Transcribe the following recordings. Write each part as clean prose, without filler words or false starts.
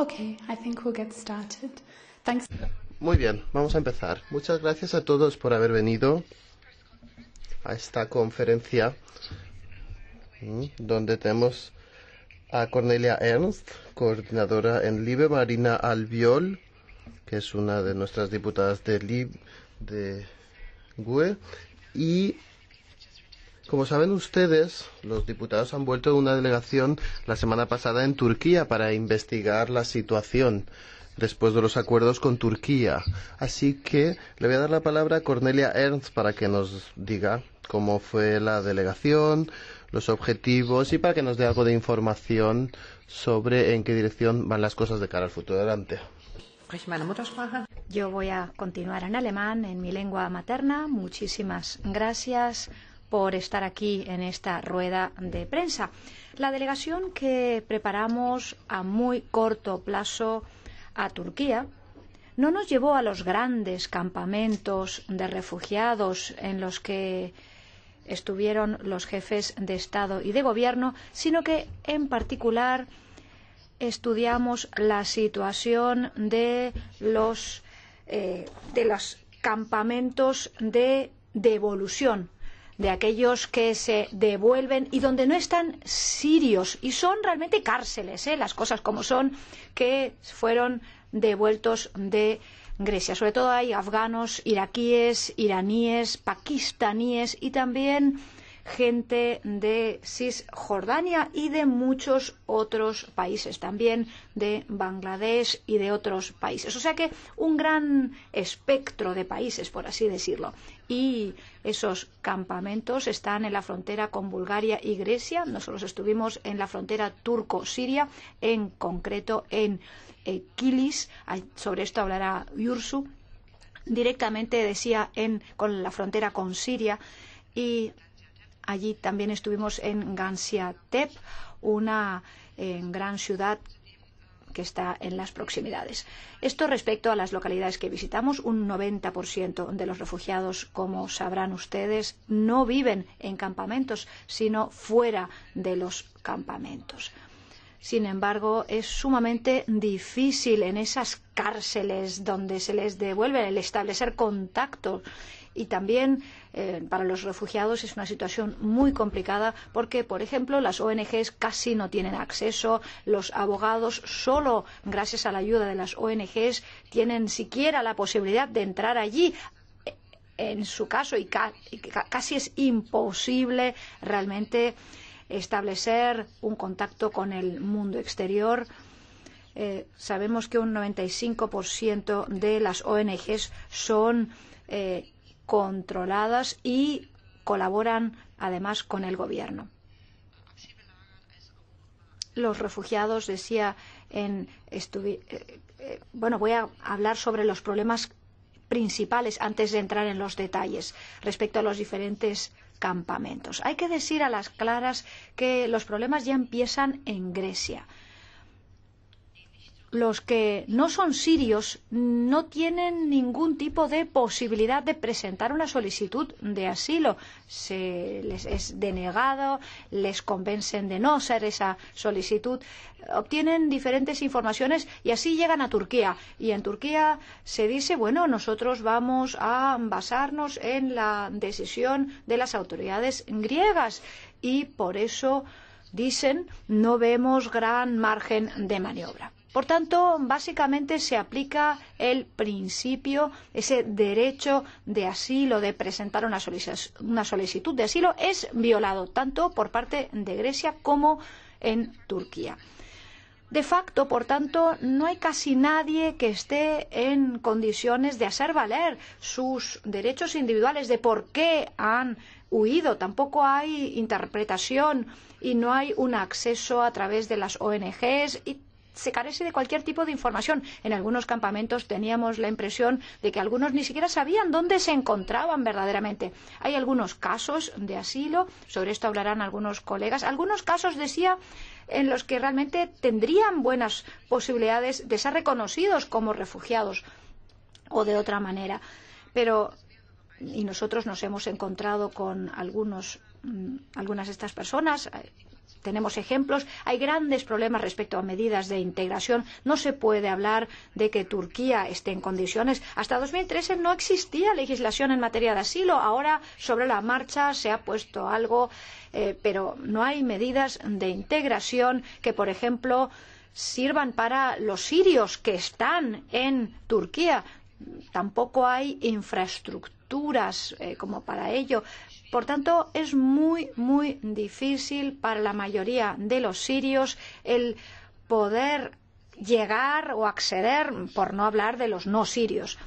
Okay, I think we'll get started. Thanks. Muy bien, vamos a empezar. Muchas gracias a todos por haber venido a esta conferencia donde tenemos a Cornelia Ernst, coordinadora en LIBE, Marina Albiol, que es una de nuestras diputadas de GUE, y como saben ustedes, los diputados han vuelto de una delegación la semana pasada en Turquía para investigar la situación después de los acuerdos con Turquía. Así que le voy a dar la palabra a Cornelia Ernst para que nos diga cómo fue la delegación, los objetivos y para que nos dé algo de información sobre en qué dirección van las cosas de cara al futuro. Adelante. Yo voy a continuar en alemán, en mi lengua materna. Muchísimas gracias por estar aquí en esta rueda de prensa. La delegación que preparamos a muy corto plazo a Turquía no nos llevó a los grandes campamentos de refugiados en los que estuvieron los jefes de Estado y de Gobierno, sino que en particular estudiamos la situación de los campamentos de devolución, de aquellos que se devuelven y donde no están sirios y son realmente cárceles, las cosas como son, que fueron devueltos de Grecia. Sobre todo hay afganos, iraquíes, iraníes, pakistaníes y también gente de Cisjordania y de muchos otros países, también de Bangladesh y de otros países. O sea que un gran espectro de países, por así decirlo. Y esos campamentos están en la frontera con Bulgaria y Grecia. Nosotros estuvimos en la frontera turco-siria, en concreto en Kilis. Sobre esto hablará Yursu. Directamente decía con la frontera con Siria, y allí también estuvimos en Gaziantep, una gran ciudad que está en las proximidades. Esto respecto a las localidades que visitamos. Un 90% de los refugiados, como sabrán ustedes, no viven en campamentos, sino fuera de los campamentos. Sin embargo, es sumamente difícil en esas cárceles donde se les devuelve el establecer contacto. Y también para los refugiados es una situación muy complicada porque, por ejemplo, las ONGs casi no tienen acceso, los abogados solo gracias a la ayuda de las ONGs tienen siquiera la posibilidad de entrar allí. En su caso, y casi es imposible realmente establecer un contacto con el mundo exterior. Sabemos que un 95% de las ONGs son controladas y colaboran además con el gobierno. Los refugiados, decía, voy a hablar sobre los problemas principales antes de entrar en los detalles respecto a los diferentes campamentos. Hay que decir a las claras que los problemas ya empiezan en Grecia. Los que no son sirios no tienen ningún tipo de posibilidad de presentar una solicitud de asilo. Se les es denegado, les convencen de no hacer esa solicitud, obtienen diferentes informaciones y así llegan a Turquía. Y en Turquía se dice, bueno, nosotros vamos a basarnos en la decisión de las autoridades griegas y por eso, dicen, no vemos gran margen de maniobra. Por tanto, básicamente se aplica el principio, ese derecho de asilo, de presentar una solicitud de asilo, es violado tanto por parte de Grecia como en Turquía. De facto, por tanto, no hay casi nadie que esté en condiciones de hacer valer sus derechos individuales, de por qué han huido. Tampoco hay interpretación y no hay un acceso a través de las ONGs y se carece de cualquier tipo de información. En algunos campamentos teníamos la impresión de que algunos ni siquiera sabían dónde se encontraban verdaderamente. Hay algunos casos de asilo, sobre esto hablarán algunos colegas, algunos casos, decía, en los que realmente tendrían buenas posibilidades de ser reconocidos como refugiados o de otra manera. Y nosotros nos hemos encontrado con algunas de estas personas. tenemos ejemplos. Hay grandes problemas respecto a medidas de integración. No se puede hablar de que Turquía esté en condiciones. Hasta 2013 no existía legislación en materia de asilo. Ahora, sobre la marcha, se ha puesto algo, pero no hay medidas de integración que, por ejemplo, sirvan para los sirios que están en Turquía. Tampoco hay infraestructuras como para ello. Por tanto, es muy, muy difícil para la mayoría de los sirios el poder llegar o acceder, por no hablar de los no sirios.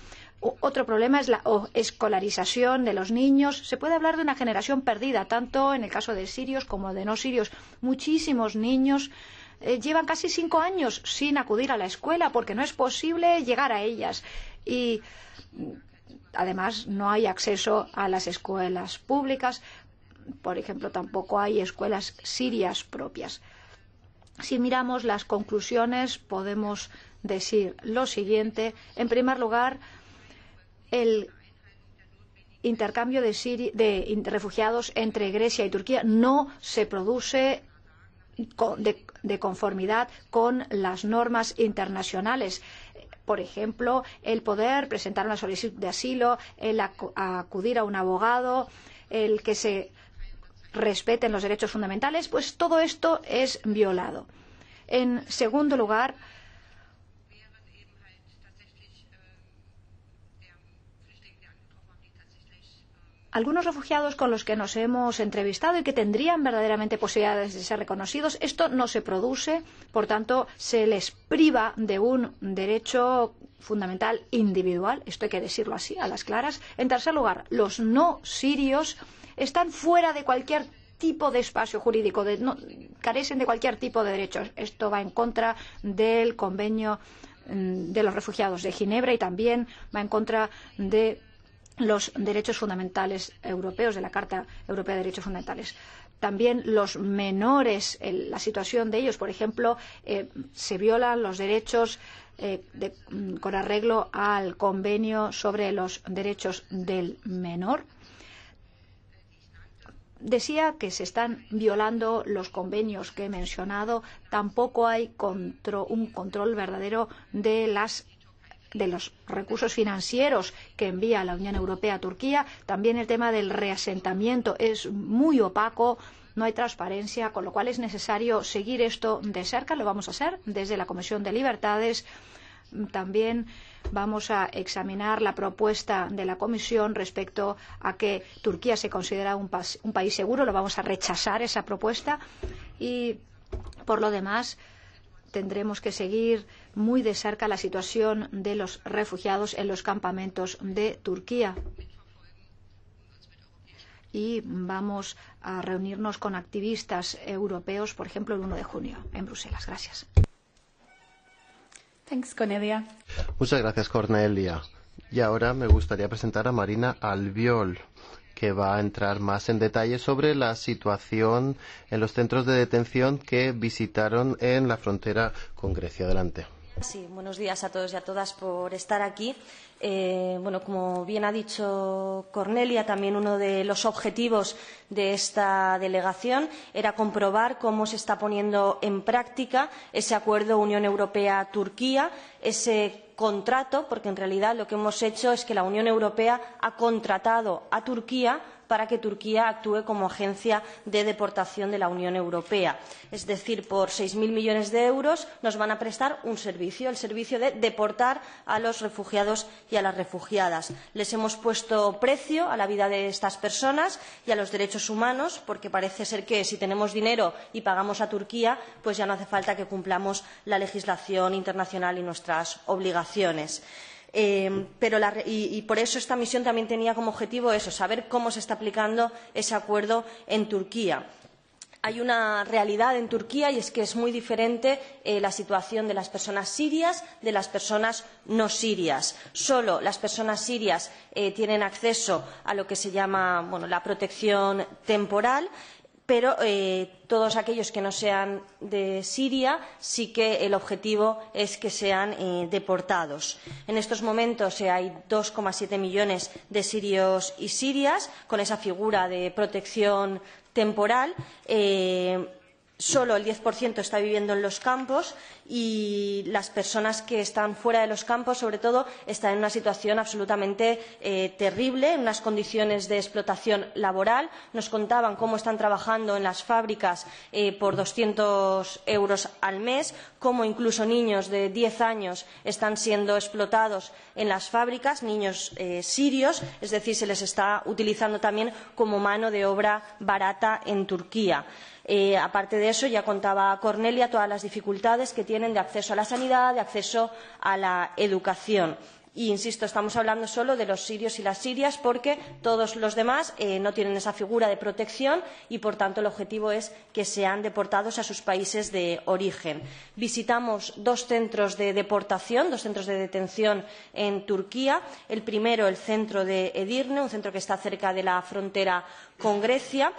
Otro problema es la escolarización de los niños. Se puede hablar de una generación perdida, tanto en el caso de sirios como de no sirios. Muchísimos niños llevan casi 5 años sin acudir a la escuela porque no es posible llegar a ellas. Y además, no hay acceso a las escuelas públicas. Por ejemplo, tampoco hay escuelas sirias propias. Si miramos las conclusiones, podemos decir lo siguiente. En primer lugar, el intercambio de refugiados entre Grecia y Turquía no se produce de conformidad con las normas internacionales. Por ejemplo, el poder presentar una solicitud de asilo, el acudir a un abogado, el que se respeten los derechos fundamentales, pues todo esto es violado. En segundo lugar, algunos refugiados con los que nos hemos entrevistado y que tendrían verdaderamente posibilidades de ser reconocidos, esto no se produce, por tanto, se les priva de un derecho fundamental individual, esto hay que decirlo así, a las claras. En tercer lugar, los no sirios están fuera de cualquier tipo de espacio jurídico, carecen de cualquier tipo de derechos. Esto va en contra del Convenio de los Refugiados de Ginebra y también va en contra de los derechos fundamentales europeos, de la Carta Europea de Derechos Fundamentales. También los menores, la situación de ellos, por ejemplo, se violan los derechos con arreglo al Convenio sobre los derechos del menor. Decía que se están violando los convenios que he mencionado. Tampoco hay un control verdadero de los recursos financieros que envía la Unión Europea a Turquía. También el tema del reasentamiento es muy opaco, no hay transparencia, con lo cual es necesario seguir esto de cerca. Lo vamos a hacer desde la Comisión de Libertades. También vamos a examinar la propuesta de la Comisión respecto a que Turquía se considera un país seguro. Lo vamos a rechazar esa propuesta y, por lo demás, tendremos que seguir muy de cerca la situación de los refugiados en los campamentos de Turquía. Y vamos a reunirnos con activistas europeos, por ejemplo, el 1 de junio en Bruselas. Gracias. Thanks, Cornelia. Muchas gracias, Cornelia. Y ahora me gustaría presentar a Marina Albiol, que va a entrar más en detalle sobre la situación en los centros de detención que visitaron en la frontera con Grecia. Adelante. Sí, buenos días a todos y a todas por estar aquí. Bueno, como bien ha dicho Cornelia, también uno de los objetivos de esta delegación era comprobar cómo se está poniendo en práctica ese acuerdo Unión Europea-Turquía, ese contrato, porque en realidad lo que hemos hecho es que la Unión Europea ha contratado a Turquía para que Turquía actúe como agencia de deportación de la Unión Europea. Es decir, por 6.000 millones de euros nos van a prestar un servicio, el servicio de deportar a los refugiados y a las refugiadas. Les hemos puesto precio a la vida de estas personas y a los derechos humanos, porque parece ser que si tenemos dinero y pagamos a Turquía, pues ya no hace falta que cumplamos la legislación internacional y nuestras obligaciones. Y por eso esta misión también tenía como objetivo eso, saber cómo se está aplicando ese acuerdo en Turquía. Hay una realidad en Turquía y es que es muy diferente la situación de las personas sirias de las personas no sirias. Solo las personas sirias tienen acceso a lo que se llama la protección temporal, pero todos aquellos que no sean de Siria sí que el objetivo es que sean deportados. En estos momentos hay 2,7 millones de sirios y sirias con esa figura de protección temporal. Solo el 10% está viviendo en los campos y las personas que están fuera de los campos, sobre todo, están en una situación absolutamente terrible, en unas condiciones de explotación laboral. Nos contaban cómo están trabajando en las fábricas por 200 euros al mes, cómo incluso niños de 10 años están siendo explotados en las fábricas, niños sirios, es decir, se les está utilizando también como mano de obra barata en Turquía. Aparte de eso, ya contaba Cornelia todas las dificultades que tienen de acceso a la sanidad, de acceso a la educación. Y, insisto, estamos hablando solo de los sirios y las sirias porque todos los demás no tienen esa figura de protección y, por tanto, el objetivo es que sean deportados a sus países de origen. Visitamos 2 centros de deportación, 2 centros de detención en Turquía. El primero, el centro de Edirne, un centro que está cerca de la frontera con Grecia.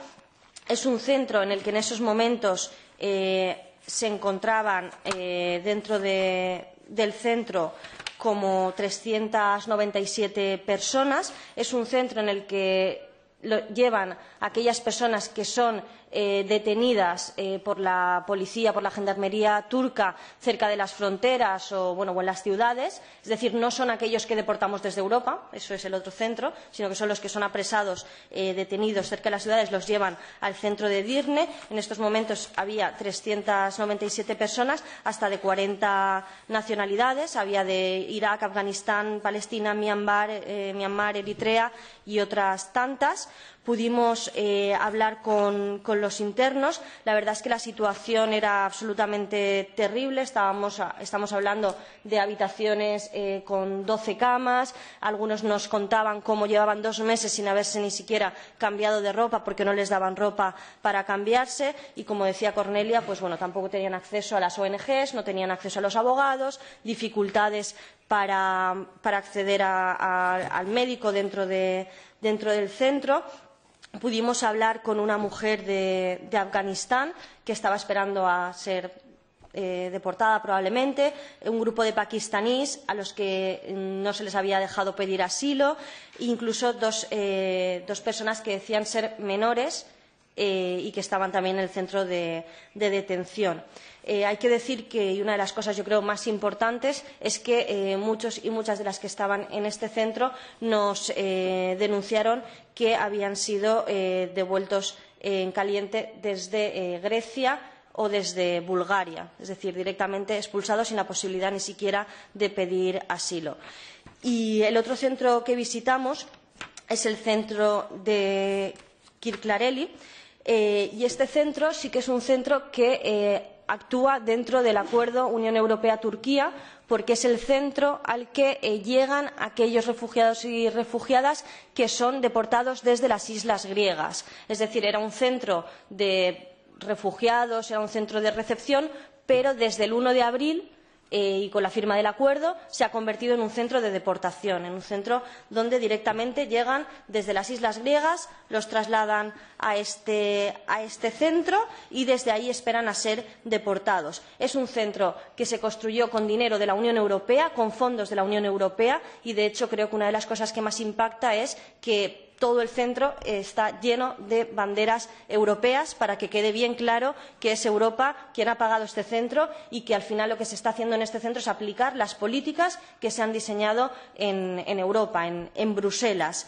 Es un centro en el que en esos momentos se encontraban dentro del centro como 397 personas. Es un centro en el que llevan a aquellas personas que son detenidas por la policía, por la gendarmería turca cerca de las fronteras o en las ciudades. Es decir, no son aquellos que deportamos desde Europa, eso es el otro centro, sino que son los que son apresados, detenidos cerca de las ciudades, los llevan al centro de Edirne. En estos momentos había 397 personas, hasta de 40 nacionalidades. Había de Irak, Afganistán, Palestina, Myanmar, Eritrea y otras tantas. Pudimos hablar con los internos. La verdad es que la situación era absolutamente terrible. Estamos hablando de habitaciones con 12 camas. Algunos nos contaban cómo llevaban 2 meses sin haberse ni siquiera cambiado de ropa porque no les daban ropa para cambiarse. Y, como decía Cornelia, tampoco tenían acceso a las ONGs, no tenían acceso a los abogados, dificultades para acceder al médico dentro del centro. Pudimos hablar con una mujer de Afganistán que estaba esperando a ser deportada probablemente, un grupo de pakistaníes a los que no se les había dejado pedir asilo, incluso dos personas que decían ser menores y que estaban también en el centro de detención. Hay que decir que, y una de las cosas yo creo más importantes, es que muchos y muchas de las que estaban en este centro nos denunciaron que habían sido devueltos en caliente desde Grecia o desde Bulgaria, es decir, directamente expulsados sin la posibilidad ni siquiera de pedir asilo. Y el otro centro que visitamos es el centro de Kirklareli, y este centro sí que es un centro que actúa dentro del acuerdo Unión Europea-Turquía, porque es el centro al que llegan aquellos refugiados y refugiadas que son deportados desde las islas griegas. Es decir, era un centro de refugiados, era un centro de recepción, pero desde el 1 de abril y con la firma del acuerdo se ha convertido en un centro de deportación, en un centro donde directamente llegan desde las islas griegas, los trasladan a este centro y desde ahí esperan a ser deportados. Es un centro que se construyó con dinero de la Unión Europea, con fondos de la Unión Europea, y de hecho creo que una de las cosas que más impacta es que todo el centro está lleno de banderas europeas para que quede bien claro que es Europa quien ha pagado este centro y que al final lo que se está haciendo en este centro es aplicar las políticas que se han diseñado en Europa, en Bruselas.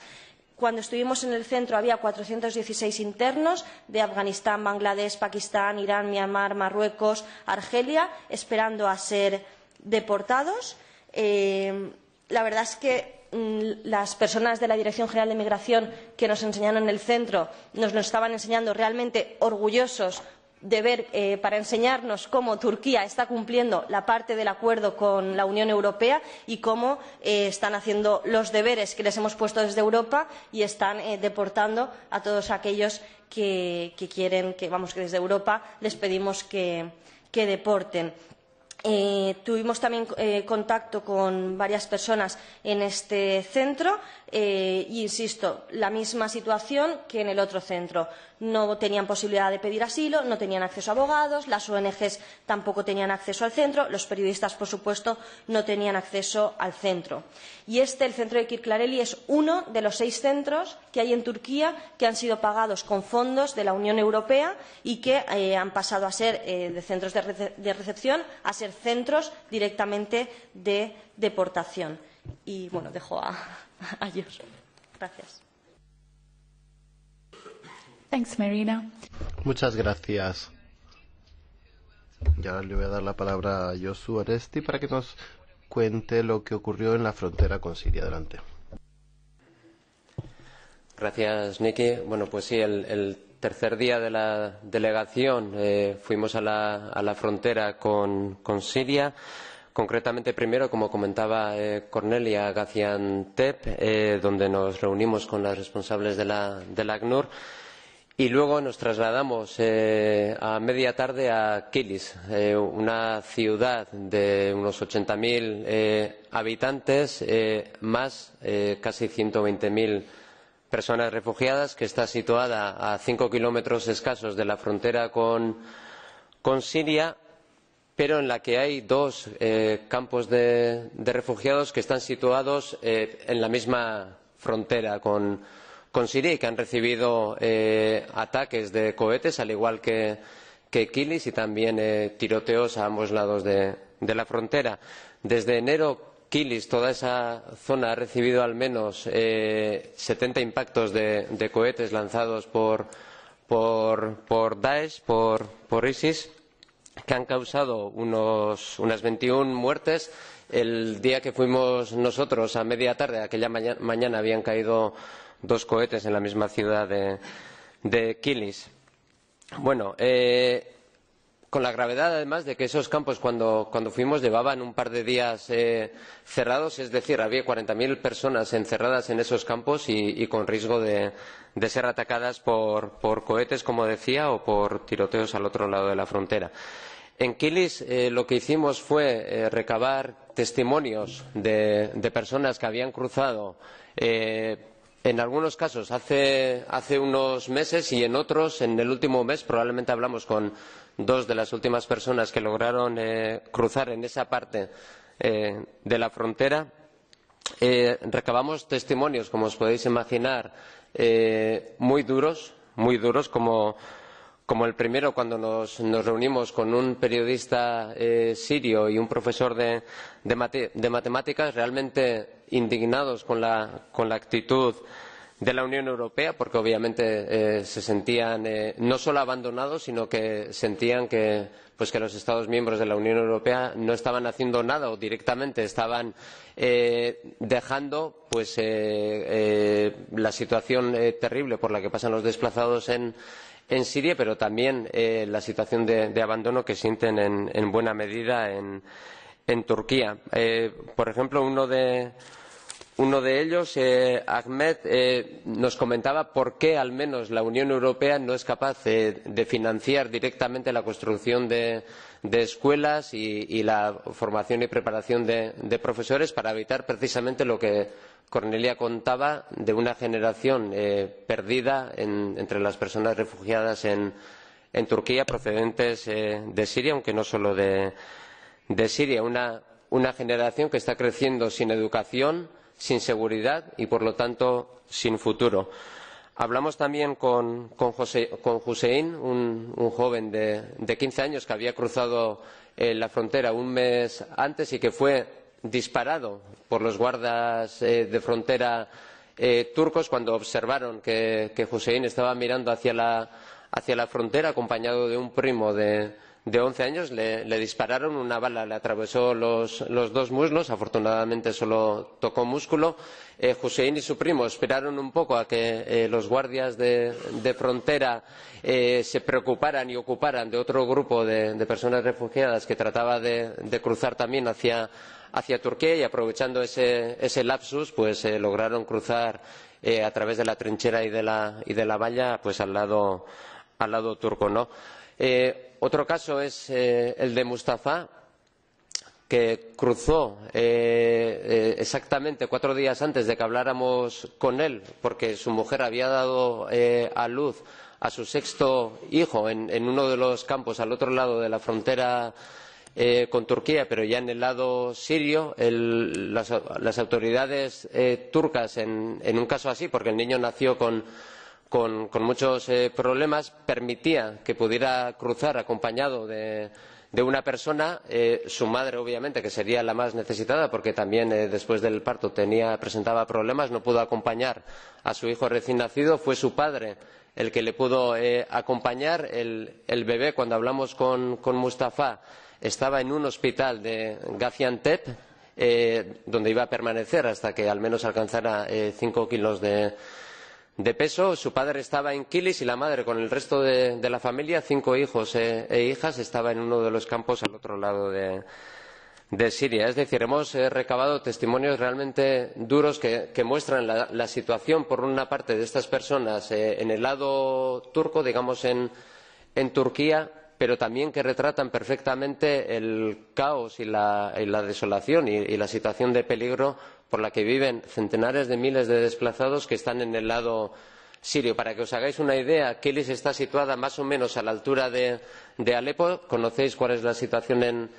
Cuando estuvimos en el centro había 416 internos de Afganistán, Bangladesh, Pakistán, Irán, Myanmar, Marruecos, Argelia, esperando a ser deportados. La verdad es que las personas de la Dirección General de Migración que nos enseñaron en el centro nos lo estaban enseñando realmente orgullosos de ver, para enseñarnos cómo Turquía está cumpliendo la parte del acuerdo con la Unión Europea y cómo están haciendo los deberes que les hemos puesto desde Europa y están deportando a todos aquellos que quieren que desde Europa les pedimos que deporten. Tuvimos también contacto con varias personas en este centro Insisto, la misma situación que en el otro centro. No tenían posibilidad de pedir asilo, no tenían acceso a abogados, las ONG tampoco tenían acceso al centro, los periodistas, por supuesto, no tenían acceso al centro. Y el centro de Kirklareli es uno de los 6 centros que hay en Turquía que han sido pagados con fondos de la Unión Europea y que han pasado a ser de centros de recepción a ser centros directamente de deportación. Y, bueno, dejo a ellos. Gracias. Thanks, Marina. Muchas gracias. Y ahora le voy a dar la palabra a Josu Oresti para que nos cuente lo que ocurrió en la frontera con Siria. Adelante. Gracias, Nicky. Bueno, pues sí, el tercer día de la delegación fuimos a la frontera con Siria. Concretamente, primero, como comentaba Cornelia, a Gaziantep, donde nos reunimos con las responsables de la ACNUR. Y luego nos trasladamos a media tarde a Kilis, una ciudad de unos 80.000 habitantes, más casi 120.000 personas refugiadas, que está situada a 5 kilómetros escasos de la frontera con Siria, pero en la que hay 2 campos de refugiados que están situados en la misma frontera con Siria y que han recibido ataques de cohetes, al igual que Kilis, y también tiroteos a ambos lados de la frontera. Desde enero, Kilis, toda esa zona, ha recibido al menos 70 impactos de cohetes lanzados por Daesh, por ISIS, que han causado unas 21 muertes. El día que fuimos nosotros, a media tarde, aquella mañana, habían caído 2 cohetes en la misma ciudad de Kilis. Bueno, con la gravedad, además, de que esos campos, cuando fuimos, llevaban un par de días cerrados, es decir, había 40.000 personas encerradas en esos campos y con riesgo de ser atacadas por cohetes, como decía, o por tiroteos al otro lado de la frontera. En Kilis lo que hicimos fue recabar testimonios de personas que habían cruzado, en algunos casos hace unos meses, y en otros en el último mes. Probablemente hablamos con 2 de las últimas personas que lograron cruzar en esa parte de la frontera. Recabamos testimonios, como os podéis imaginar, muy duros, como el primero, cuando nos reunimos con un periodista sirio y un profesor de matemáticas, realmente indignados con la actitud de la Unión Europea, porque obviamente se sentían no solo abandonados, sino que sentían que los Estados miembros de la Unión Europea no estaban haciendo nada, o directamente estaban dejando la situación terrible por la que pasan los desplazados en Siria, pero también la situación de abandono que sienten en buena medida en Turquía. Por ejemplo, uno de ellos, Ahmed, nos comentaba por qué al menos la Unión Europea no es capaz de financiar directamente la construcción de escuelas y la formación y preparación de profesores, para evitar precisamente lo que Cornelia contaba, de una generación perdida entre las personas refugiadas en Turquía procedentes de Siria, aunque no solo de Siria. Una generación que está creciendo sin educación, sin seguridad y, por lo tanto, sin futuro. Hablamos también con Hussein, un joven de 15 años que había cruzado la frontera un mes antes y que fue disparado por los guardas de frontera turcos cuando observaron que Hussein estaba mirando hacia la frontera, acompañado de un primo de 11 años. Le dispararon, una bala le atravesó los 2 muslos, afortunadamente solo tocó músculo. Hussein y su primo esperaron un poco a que los guardias de frontera se preocuparan y ocuparan de otro grupo de personas refugiadas que trataba de cruzar también hacia Turquía, y aprovechando ese lapsus, lograron cruzar a través de la trinchera y de la valla, al lado turco, ¿no? Otro caso es el de Mustafa, que cruzó exactamente 4 días antes de que habláramos con él, porque su mujer había dado a luz a su 6º hijo en uno de los campos al otro lado de la frontera con Turquía, pero ya en el lado sirio. Las autoridades turcas, en un caso así, porque el niño nació con muchos problemas, permitía que pudiera cruzar acompañado de una persona, su madre obviamente, que sería la más necesitada porque también después del parto presentaba problemas, no pudo acompañar a su hijo recién nacido. Fue su padre el que le pudo acompañar. El bebé, cuando hablamos con Mustafa, estaba en un hospital de Gaziantep, donde iba a permanecer hasta que al menos alcanzara 5 kilos de peso. Su padre estaba en Kilis y la madre, con el resto de la familia, 5 hijos e hijas, estaba en uno de los campos al otro lado de Siria. Es decir, hemos recabado testimonios realmente duros que muestran la situación, por una parte, de estas personas en el lado turco, digamos en Turquía, pero también que retratan perfectamente el caos y la desolación y la situación de peligro por la que viven centenares de miles de desplazados que están en el lado sirio. Para que os hagáis una idea, Kilis está situada más o menos a la altura de Alepo. Conocéis cuál es la situación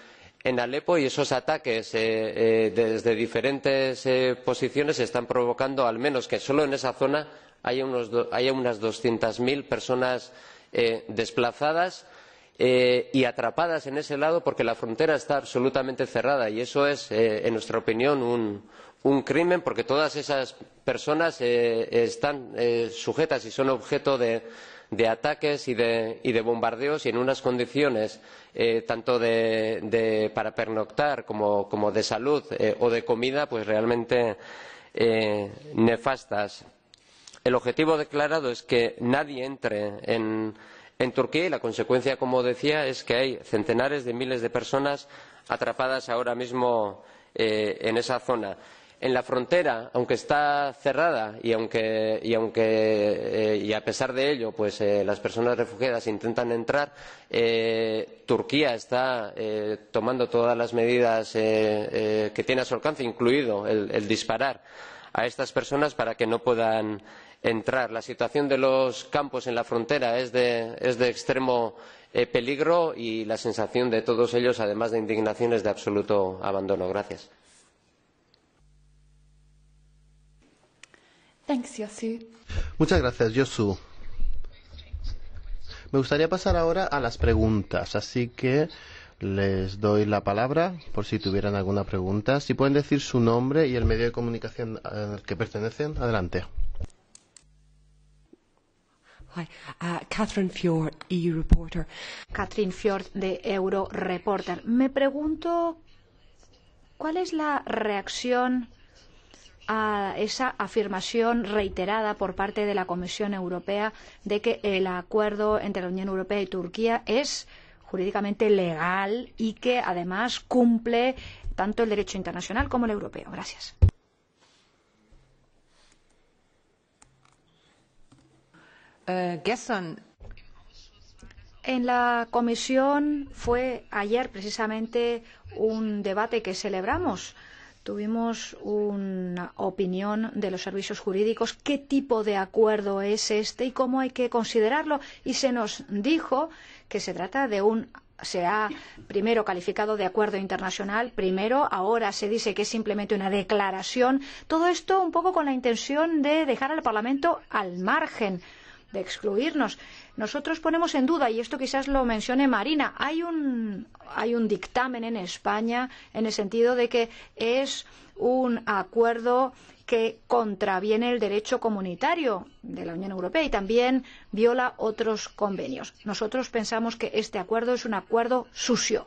en Alepo, y esos ataques desde diferentes posiciones están provocando, al menos que solo en esa zona haya unas 200.000 personas desplazadas y atrapadas en ese lado, porque la frontera está absolutamente cerrada, y eso es, en nuestra opinión, un crimen, porque todas esas personas están sujetas y son objeto de ataques y de bombardeos, y en unas condiciones tanto para pernoctar como de salud o de comida, pues realmente nefastas. El objetivo declarado es que nadie entre en Turquía, y la consecuencia, como decía, es que hay centenares de miles de personas atrapadas ahora mismo en esa zona. En la frontera, aunque está cerrada y a pesar de ello, pues las personas refugiadas intentan entrar, Turquía está tomando todas las medidas que tiene a su alcance, incluido el disparar a estas personas para que no puedan entrar. La situación de los campos en la frontera es de extremo peligro, y la sensación de todos ellos, además de indignación, es de absoluto abandono. Gracias. Thanks, Yosu. Muchas gracias, Yosu. Me gustaría pasar ahora a las preguntas, así que les doy la palabra por si tuvieran alguna pregunta. Si pueden decir su nombre y el medio de comunicación al que pertenecen, adelante. Hi, Catherine Fjord, EU Reporter. Catherine Fjord, de Euro Reporter. Me pregunto, ¿cuál es la reacción a esa afirmación reiterada por parte de la Comisión Europea de que el acuerdo entre la Unión Europea y Turquía es jurídicamente legal y que además cumple tanto el derecho internacional como el europeo? Gracias. En la comisión fue ayer precisamente un debate que celebramos. Tuvimos una opinión de los servicios jurídicos, qué tipo de acuerdo es este y cómo hay que considerarlo. Y se nos dijo que se trata de se ha primero calificado de acuerdo internacional, ahora se dice que es simplemente una declaración. Todo esto un poco con la intención de dejar al Parlamento al margen, de excluirnos. Nosotros ponemos en duda, y esto quizás lo mencione Marina, hay un dictamen en España en el sentido de que es un acuerdo que contraviene el derecho comunitario de la Unión Europea y también viola otros convenios. Nosotros pensamos que este acuerdo es un acuerdo sucio.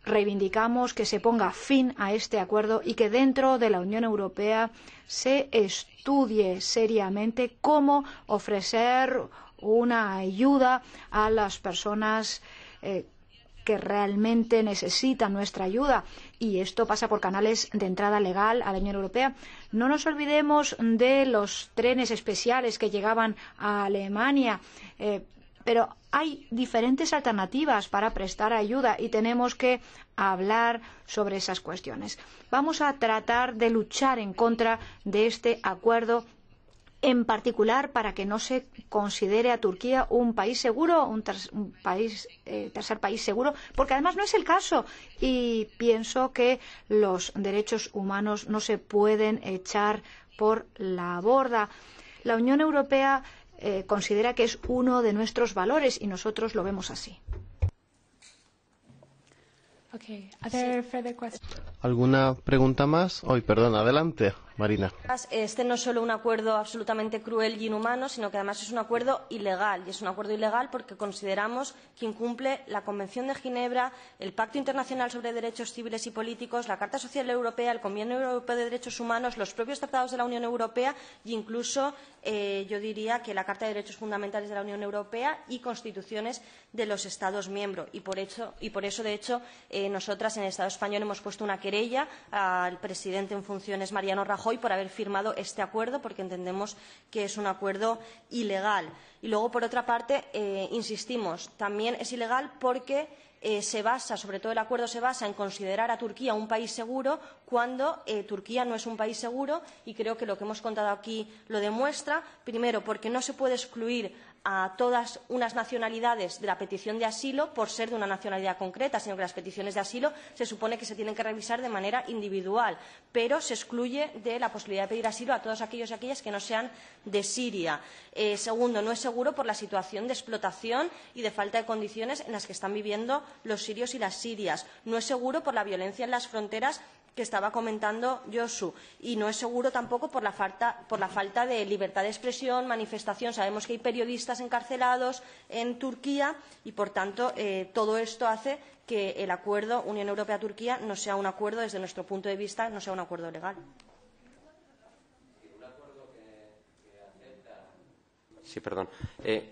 Reivindicamos que se ponga fin a este acuerdo y que dentro de la Unión Europea se estudie seriamente cómo ofrecer una ayuda a las personas que realmente necesitan nuestra ayuda, y esto pasa por canales de entrada legal a la Unión Europea. No nos olvidemos de los trenes especiales que llegaban a Alemania, pero hay diferentes alternativas para prestar ayuda y tenemos que hablar sobre esas cuestiones. Vamos a tratar de luchar en contra de este acuerdo, en particular para que no se considere a Turquía un país seguro, un tercer país seguro, porque además no es el caso. Y pienso que los derechos humanos no se pueden echar por la borda. La Unión Europea considera que es uno de nuestros valores y nosotros lo vemos así. Okay. Are there further questions? ¿Alguna pregunta más? Perdón, adelante, Marina. Este no es solo un acuerdo absolutamente cruel y inhumano, sino que además es un acuerdo ilegal. Y es un acuerdo ilegal porque consideramos que incumple la Convención de Ginebra, el Pacto Internacional sobre Derechos Civiles y Políticos, la Carta Social Europea, el Convenio Europeo de Derechos Humanos, los propios tratados de la Unión Europea e incluso, yo diría, que la Carta de Derechos Fundamentales de la Unión Europea y constituciones de los Estados miembros. Y por eso, de hecho, nosotras en el Estado español hemos puesto una querella al presidente en funciones, Mariano Rajoy, por haber firmado este acuerdo, porque entendemos que es un acuerdo ilegal. Y luego, por otra parte, insistimos, también es ilegal porque sobre todo el acuerdo se basa en considerar a Turquía un país seguro cuando Turquía no es un país seguro, y creo que lo que hemos contado aquí lo demuestra. Primero, porque no se puede excluir a todas unas nacionalidades de la petición de asilo por ser de una nacionalidad concreta, sino que las peticiones de asilo se supone que se tienen que revisar de manera individual, pero se excluye de la posibilidad de pedir asilo a todos aquellos y aquellas que no sean de Siria. Segundo, no es seguro por la situación de explotación y de falta de condiciones en las que están viviendo los sirios y las sirias. No es seguro por la violencia en las fronteras que estaba comentando Josu, y no es seguro tampoco por la falta de libertad de expresión, manifestación. Sabemos que hay periodistas encarcelados en Turquía y, por tanto, todo esto hace que el acuerdo Unión Europea-Turquía no sea un acuerdo, desde nuestro punto de vista, no sea un acuerdo legal. Sí, perdón.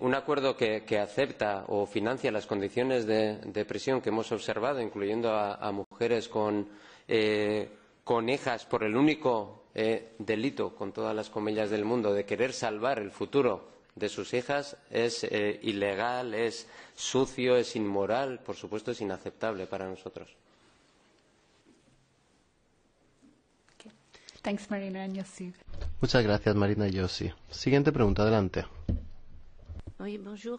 Un acuerdo que acepta o financia las condiciones de prisión que hemos observado, incluyendo a mujeres con hijas por el único delito, con todas las comillas del mundo, de querer salvar el futuro de sus hijas, es ilegal, es sucio, es inmoral, por supuesto es inaceptable para nosotros. Thanks, Marina and Yossi. Muchas gracias, Marina y Yossi. Siguiente pregunta, adelante. Oui, bonjour.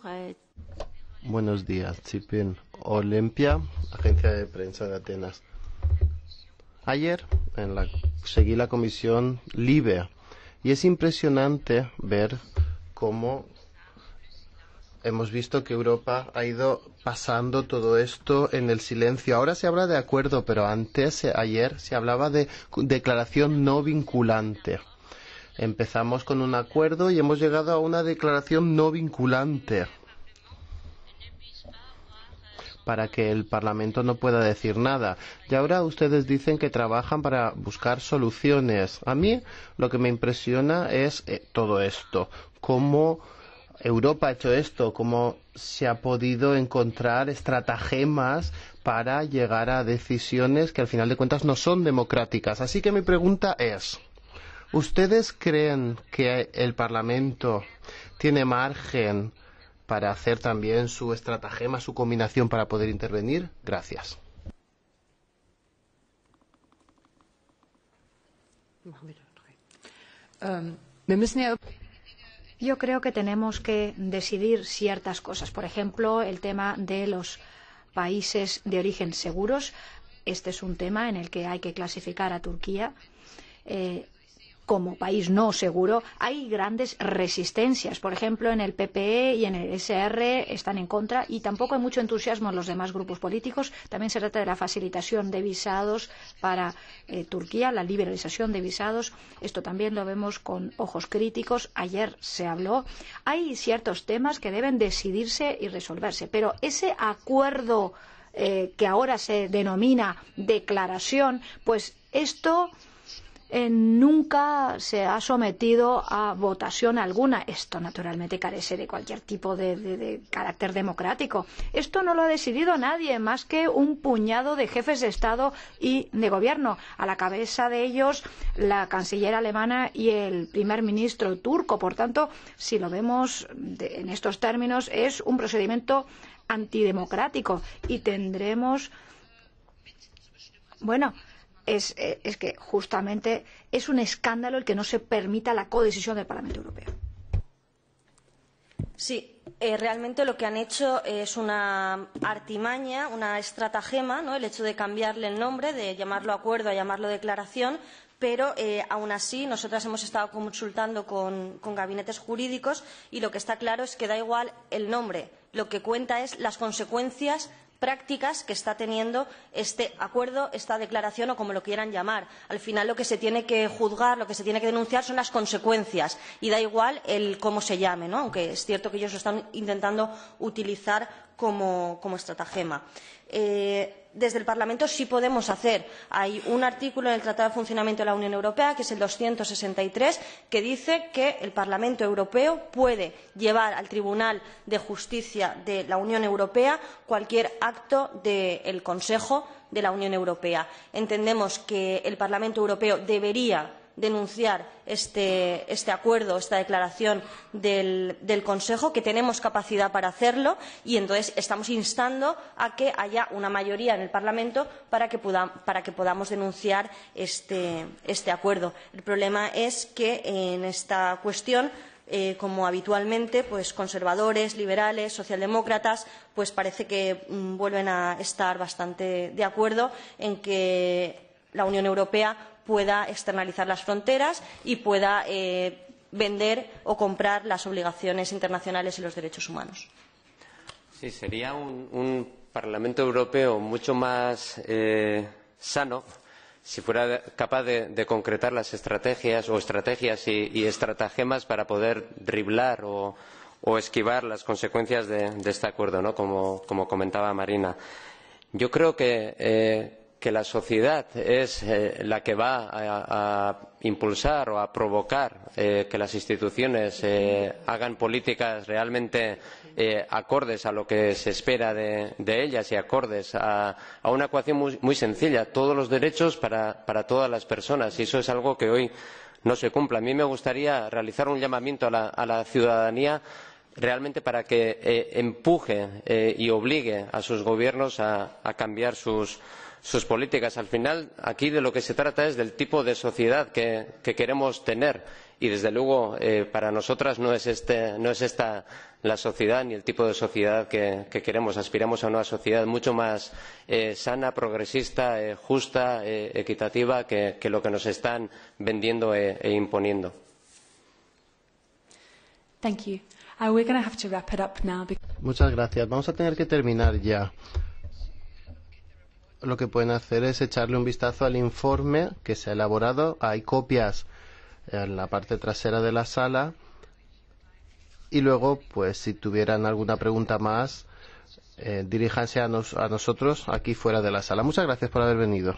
Buenos días, Chipin. Olimpia, agencia de prensa de Atenas. Ayer seguí la comisión LIBE y es impresionante ver cómo hemos visto que Europa ha ido pasando todo esto en el silencio. Ahora se habla de acuerdo, pero ayer se hablaba de declaración no vinculante. Empezamos con un acuerdo y hemos llegado a una declaración no vinculante, para que el Parlamento no pueda decir nada. Y ahora ustedes dicen que trabajan para buscar soluciones. A mí lo que me impresiona es todo esto. Cómo Europa ha hecho esto, cómo se ha podido encontrar estratagemas para llegar a decisiones que al final de cuentas no son democráticas. Así que mi pregunta es, ¿ustedes creen que el Parlamento tiene margen para hacer también su estratagema, su combinación para poder intervenir? Gracias. Yo creo que tenemos que decidir ciertas cosas. Por ejemplo, el tema de los países de origen seguros. Este es un tema en el que hay que clasificar a Turquía como país no seguro. Hay grandes resistencias. Por ejemplo, en el PPE y en el SR están en contra, y tampoco hay mucho entusiasmo en los demás grupos políticos. También se trata de la facilitación de visados para Turquía, la liberalización de visados. Esto también lo vemos con ojos críticos. Ayer se habló. Hay ciertos temas que deben decidirse y resolverse, pero ese acuerdo que ahora se denomina declaración, pues esto nunca se ha sometido a votación alguna. Esto naturalmente carece de cualquier tipo de carácter democrático. Esto no lo ha decidido nadie más que un puñado de jefes de Estado y de gobierno. A la cabeza de ellos la canciller alemana y el primer ministro turco. Por tanto, si lo vemos en estos términos, es un procedimiento antidemocrático y tendremos, bueno, es que justamente es un escándalo el que no se permita la codecisión del Parlamento Europeo. Sí, realmente lo que han hecho es una artimaña, una estratagema, ¿no? El hecho de cambiarle el nombre, de llamarlo acuerdo a llamarlo declaración, pero aún así nosotras hemos estado consultando con gabinetes jurídicos y lo que está claro es que da igual el nombre, lo que cuenta es las consecuencias prácticas que está teniendo este acuerdo, esta declaración o como lo quieran llamar. Al final lo que se tiene que juzgar, lo que se tiene que denunciar son las consecuencias y da igual el cómo se llame, ¿no? Aunque es cierto que ellos lo están intentando utilizar como estratagema. Desde el Parlamento sí podemos hacer. Hay un artículo en el Tratado de Funcionamiento de la Unión Europea, que es el 263, que dice que el Parlamento Europeo puede llevar al Tribunal de Justicia de la Unión Europea cualquier acto del Consejo de la Unión Europea. Entendemos que el Parlamento Europeo debería denunciar este acuerdo, esta declaración del Consejo, que tenemos capacidad para hacerlo y entonces estamos instando a que haya una mayoría en el Parlamento para que podamos denunciar este acuerdo. El problema es que en esta cuestión, como habitualmente, pues conservadores, liberales, socialdemócratas, pues parece que vuelven a estar bastante de acuerdo en que la Unión Europea pueda externalizar las fronteras y pueda vender o comprar las obligaciones internacionales y los derechos humanos. Sí, sería un Parlamento Europeo mucho más sano si fuera capaz de concretar las estrategias y estratagemas para poder driblar o esquivar las consecuencias de este acuerdo, ¿no? Como comentaba Marina. Yo creo que la sociedad es la que va a impulsar o a provocar que las instituciones hagan políticas realmente acordes a lo que se espera de ellas y acordes a una ecuación muy sencilla, todos los derechos para todas las personas, y eso es algo que hoy no se cumple. A mí me gustaría realizar un llamamiento a la ciudadanía realmente para que empuje y obligue a sus gobiernos a cambiar sus políticas. Al final, aquí de lo que se trata es del tipo de sociedad que queremos tener y, desde luego, para nosotras no es esta la sociedad ni el tipo de sociedad que queremos. Aspiramos a una sociedad mucho más sana, progresista, justa, equitativa que lo que nos están vendiendo e imponiendo. Thank you. We're going to have to wrap it up now. Muchas gracias. Vamos a tener que terminar ya. Lo que pueden hacer es echarle un vistazo al informe que se ha elaborado. Hay copias en la parte trasera de la sala. Y luego, pues, si tuvieran alguna pregunta más, diríjanse a nosotros aquí fuera de la sala. Muchas gracias por haber venido.